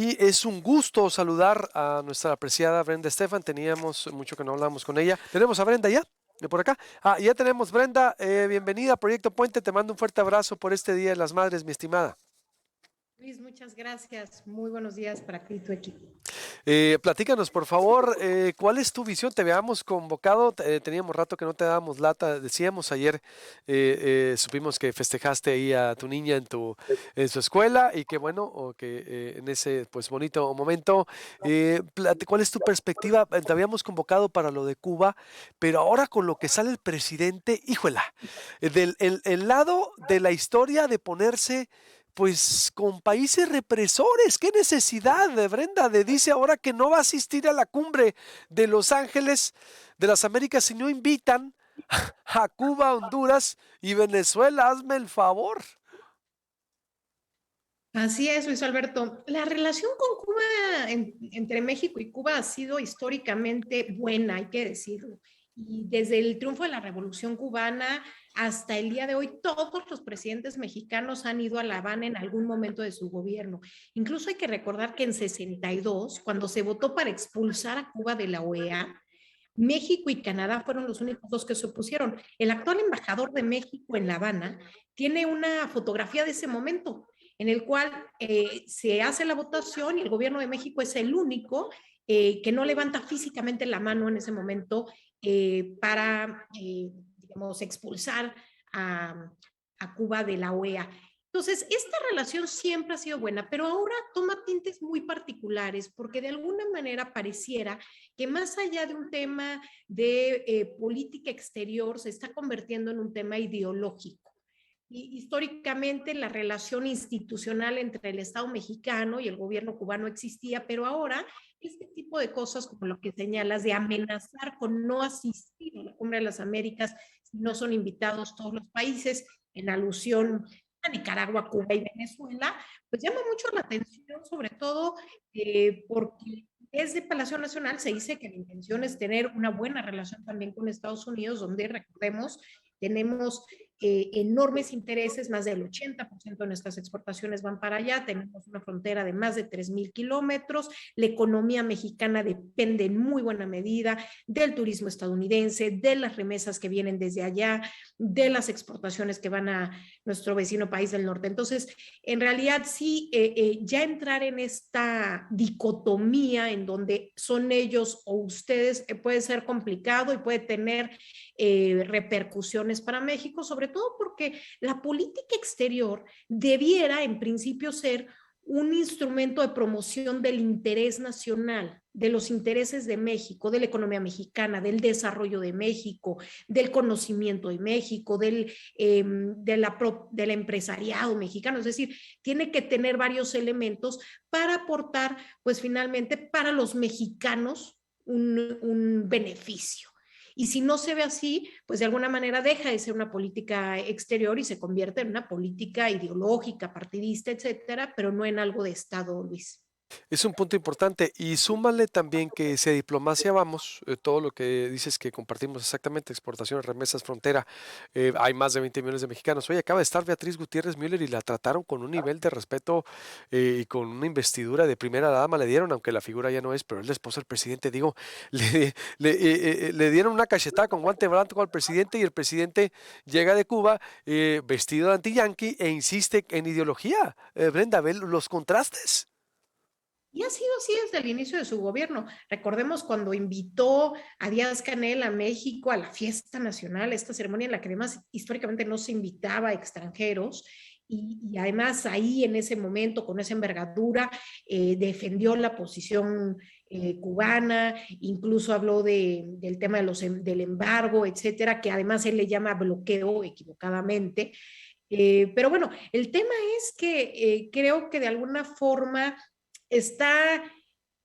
Y es un gusto saludar a nuestra apreciada Brenda Estefan. Teníamos mucho que no hablamos con ella. Tenemos a Brenda ya, de por acá. Ya tenemos Brenda. Bienvenida a Proyecto Puente. Te mando un fuerte abrazo por este Día de las Madres, mi estimada. Luis, muchas gracias. Muy buenos días para ti y tu equipo. Platícanos, por favor, ¿cuál es tu visión? Te habíamos convocado, teníamos rato que no te dábamos lata, decíamos ayer, supimos que festejaste ahí a tu niña en su escuela y que bueno, o que en ese pues bonito momento, ¿cuál es tu perspectiva? Te habíamos convocado para lo de Cuba, pero ahora con lo que sale el presidente, híjola, el lado de la historia de ponerse pues con países represores. ¿Qué necesidad de Brenda de dice ahora que no va a asistir a la cumbre de Los Ángeles de las Américas si no invitan a Cuba, Honduras y Venezuela? Hazme el favor. Así es, Luis Alberto. La relación con Cuba, entre México y Cuba, ha sido históricamente buena, hay que decirlo. Y desde el triunfo de la Revolución Cubana hasta el día de hoy, todos los presidentes mexicanos han ido a La Habana en algún momento de su gobierno. Incluso hay que recordar que en 62, cuando se votó para expulsar a Cuba de la OEA, México y Canadá fueron los únicos dos que se opusieron. El actual embajador de México en La Habana tiene una fotografía de ese momento en el cual se hace la votación y el gobierno de México es el único que no levanta físicamente la mano en ese momento para, digamos, expulsar a, a Cuba de la OEA. Entonces, esta relación siempre ha sido buena, pero ahora toma tintes muy particulares porque de alguna manera pareciera que más allá de un tema de política exterior, se está convirtiendo en un tema ideológico. Y históricamente la relación institucional entre el Estado mexicano y el gobierno cubano existía, pero ahora este tipo de cosas como lo que señalas de amenazar con no asistir a la Cumbre de las Américas si no son invitados todos los países, en alusión a Nicaragua, Cuba y Venezuela, pues llama mucho la atención, sobre todo porque desde Palacio Nacional se dice que la intención es tener una buena relación también con Estados Unidos, donde recordemos tenemos enormes intereses, más del 80% de nuestras exportaciones van para allá, tenemos una frontera de más de 3,000 kilómetros, la economía mexicana depende en muy buena medida del turismo estadounidense, de las remesas que vienen desde allá, de las exportaciones que van a nuestro vecino país del norte. Entonces, en realidad sí, ya entrar en esta dicotomía en donde son ellos o ustedes puede ser complicado y puede tener repercusiones para México, sobre todo porque la política exterior debiera en principio ser un instrumento de promoción del interés nacional, de los intereses de México, de la economía mexicana, del desarrollo de México, del conocimiento de México, del empresariado mexicano. Es decir, tiene que tener varios elementos para aportar, pues finalmente, para los mexicanos un beneficio. Y si no se ve así, pues de alguna manera deja de ser una política exterior y se convierte en una política ideológica, partidista, etcétera, pero no en algo de Estado, Luis. Es un punto importante y súmale también que si a diplomacia vamos, todo lo que dices que compartimos exactamente, exportaciones, remesas, frontera, hay más de 20 millones de mexicanos. Oye, acaba de estar Beatriz Gutiérrez Müller y la trataron con un nivel de respeto y con una investidura de primera dama le dieron, aunque la figura ya no es, pero es la esposa del presidente, digo, le dieron una cachetada con guante blanco al presidente y el presidente llega de Cuba vestido de anti-yanqui e insiste en ideología. Brenda, ve los contrastes. Y ha sido así desde el inicio de su gobierno. Recordemos cuando invitó a Díaz Canel a México a la fiesta nacional, esta ceremonia en la que además históricamente no se invitaba a extranjeros. Y además ahí en ese momento, con esa envergadura, defendió la posición cubana, incluso habló del tema del embargo, etcétera, que además él le llama bloqueo equivocadamente. Pero bueno, el tema es que creo que de alguna forma está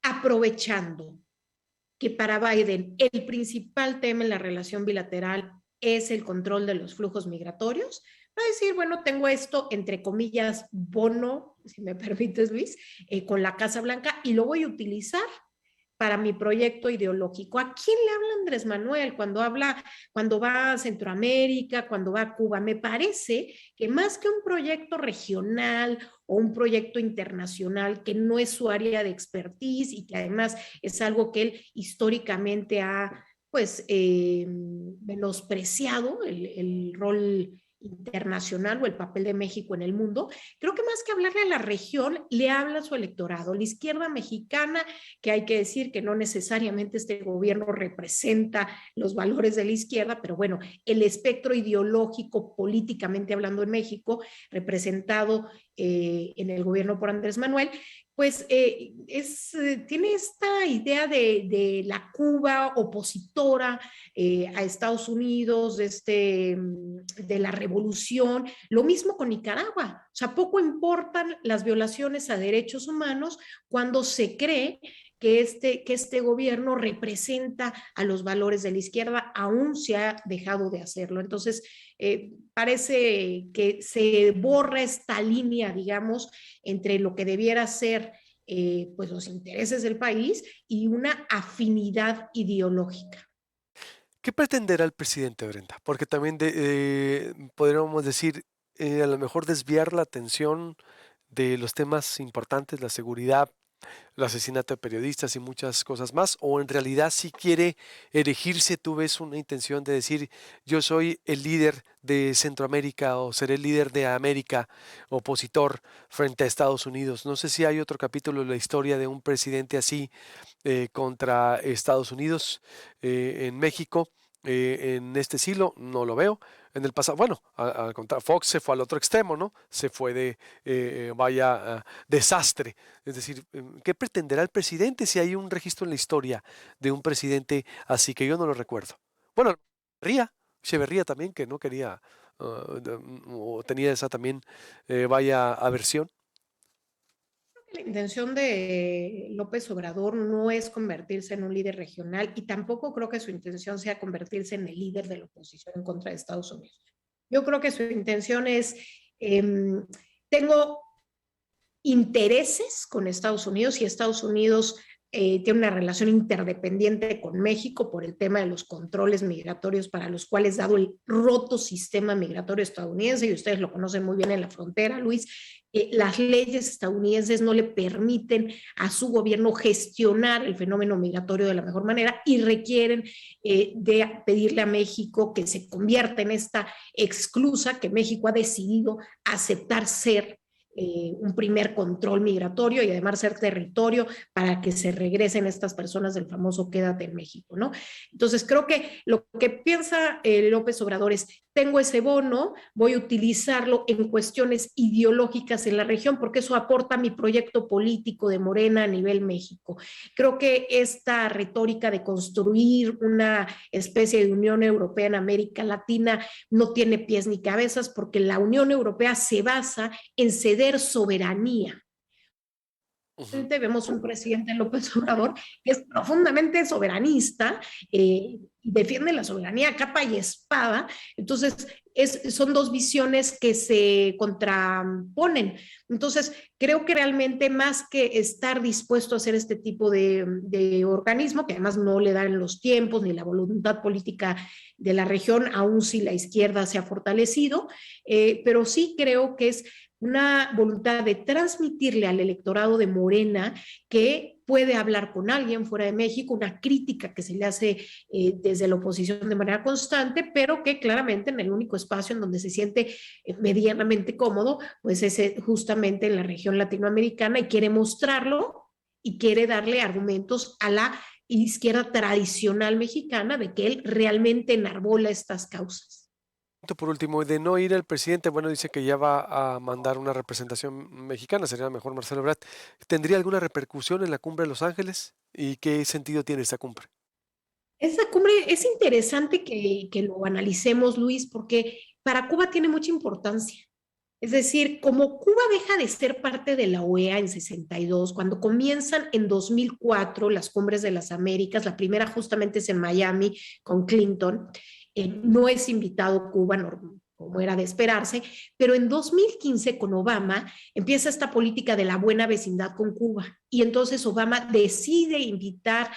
aprovechando que para Biden el principal tema en la relación bilateral es el control de los flujos migratorios, va a decir, bueno, tengo esto, entre comillas, bono, si me permites, Luis, con la Casa Blanca y lo voy a utilizar para mi proyecto ideológico. ¿A quién le habla Andrés Manuel cuando va a Centroamérica, cuando va a Cuba? Me parece que más que un proyecto regional o un proyecto internacional que no es su área de expertise y que además es algo que él históricamente ha pues menospreciado el rol internacional o el papel de México en el mundo, creo que más que hablarle a la región, le habla a su electorado, la izquierda mexicana, que hay que decir que no necesariamente este gobierno representa los valores de la izquierda, pero bueno, el espectro ideológico políticamente hablando en México, representado en el gobierno por Andrés Manuel, pues tiene esta idea de la Cuba opositora a Estados Unidos, de la revolución, lo mismo con Nicaragua. O sea, poco importan las violaciones a derechos humanos cuando se cree que este gobierno representa a los valores de la izquierda, aún se ha dejado de hacerlo. Entonces, parece que se borra esta línea, digamos, entre lo que debiera ser pues los intereses del país y una afinidad ideológica. ¿Qué pretenderá el presidente, Brenda? Porque también podríamos decir, a lo mejor desviar la atención de los temas importantes, la seguridad, el asesinato de periodistas y muchas cosas más, o en realidad si quiere erigirse, tú ves una intención de decir, yo soy el líder de Centroamérica o seré el líder de América, opositor frente a Estados Unidos. No sé si hay otro capítulo de la historia de un presidente así contra Estados Unidos en México. En este siglo no lo veo. En el pasado, bueno, al contrario, Fox se fue al otro extremo, ¿no? Se fue de, vaya, desastre. Es decir, ¿qué pretenderá el presidente si hay un registro en la historia de un presidente así que yo no lo recuerdo? Bueno, Echeverría también, que no quería, o tenía esa también, vaya, aversión. La intención de López Obrador no es convertirse en un líder regional y tampoco creo que su intención sea convertirse en el líder de la oposición en contra de Estados Unidos. Yo creo que su intención es, tengo intereses con Estados Unidos y Estados Unidos tiene una relación interdependiente con México por el tema de los controles migratorios para los cuales, dado el roto sistema migratorio estadounidense, y ustedes lo conocen muy bien en la frontera, Luis, las leyes estadounidenses no le permiten a su gobierno gestionar el fenómeno migratorio de la mejor manera y requieren de pedirle a México que se convierta en esta exclusa que México ha decidido aceptar ser un primer control migratorio y además ser territorio para que se regresen estas personas del famoso Quédate en México, ¿no? Entonces creo que lo que piensa López Obrador es, tengo ese bono, voy a utilizarlo en cuestiones ideológicas en la región porque eso aporta a mi proyecto político de Morena a nivel México. Creo que esta retórica de construir una especie de Unión Europea en América Latina no tiene pies ni cabezas porque la Unión Europea se basa en ceder soberanía. Ujú. Vemos un presidente López Obrador que es profundamente soberanista y defiende la soberanía a capa y espada. Entonces, son dos visiones que se contraponen. Entonces, creo que realmente más que estar dispuesto a hacer este tipo de organismo, que además no le dan los tiempos ni la voluntad política de la región, aun si la izquierda se ha fortalecido, pero sí creo que es una voluntad de transmitirle al electorado de Morena que puede hablar con alguien fuera de México, una crítica que se le hace desde la oposición de manera constante, pero que claramente en el único espacio en donde se siente medianamente cómodo, pues es justamente en la región latinoamericana y quiere mostrarlo y quiere darle argumentos a la izquierda tradicional mexicana de que él realmente enarbola estas causas. Por último, de no ir el presidente, bueno, dice que ya va a mandar una representación mexicana, sería mejor Marcelo Ebrard. ¿Tendría alguna repercusión en la cumbre de Los Ángeles? ¿Y qué sentido tiene esta cumbre? Esa cumbre es interesante que lo analicemos, Luis, porque para Cuba tiene mucha importancia. Es decir, como Cuba deja de ser parte de la OEA en 62, cuando comienzan en 2004 las cumbres de las Américas, la primera justamente es en Miami con Clinton, no es invitado Cuba como era de esperarse, pero en 2015 con Obama empieza esta política de la buena vecindad con Cuba y entonces Obama decide invitar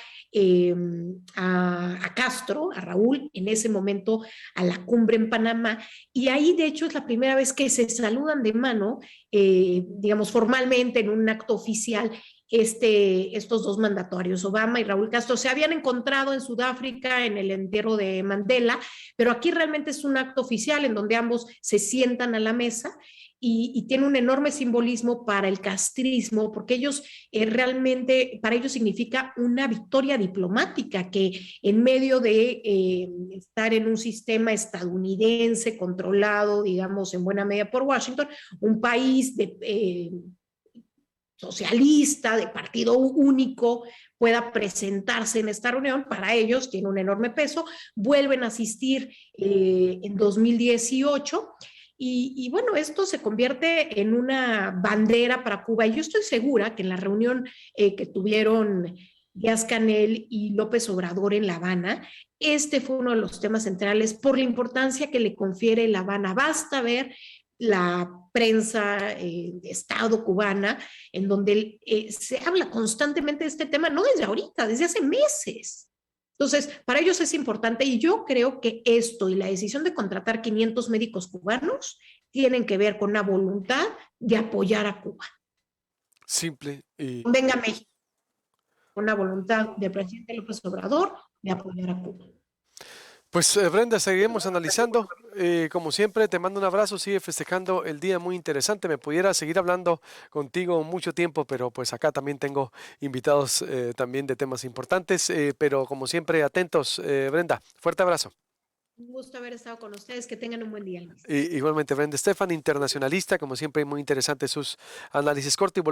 a Castro, a Raúl, en ese momento a la cumbre en Panamá y ahí de hecho es la primera vez que se saludan de mano, digamos formalmente en un acto oficial estos dos mandatarios, Obama y Raúl Castro, se habían encontrado en Sudáfrica en el entierro de Mandela, pero aquí realmente es un acto oficial en donde ambos se sientan a la mesa y tiene un enorme simbolismo para el castrismo, porque ellos realmente, para ellos significa una victoria diplomática, que en medio de estar en un sistema estadounidense controlado, digamos, en buena medida por Washington, un país de socialista, de partido único, pueda presentarse en esta reunión, para ellos tiene un enorme peso, vuelven a asistir en 2018 y bueno, esto se convierte en una bandera para Cuba y yo estoy segura que en la reunión que tuvieron Díaz-Canel y López Obrador en La Habana, este fue uno de los temas centrales por la importancia que le confiere La Habana. Basta ver la prensa de Estado cubana, en donde se habla constantemente de este tema, no desde ahorita, desde hace meses. Entonces, para ellos es importante y yo creo que esto y la decisión de contratar 500 médicos cubanos tienen que ver con una voluntad de apoyar a Cuba. Simple y Venga México, con una voluntad del presidente López Obrador de apoyar a Cuba. pues Brenda, seguiremos analizando. Como siempre, te mando un abrazo, sigue festejando el día muy interesante. Me pudiera seguir hablando contigo mucho tiempo, pero pues acá también tengo invitados también de temas importantes, pero como siempre, atentos, Brenda. Fuerte abrazo. Un gusto haber estado con ustedes, que tengan un buen día. Igualmente, Brenda Estefan, internacionalista, como siempre, muy interesante sus análisis cortos y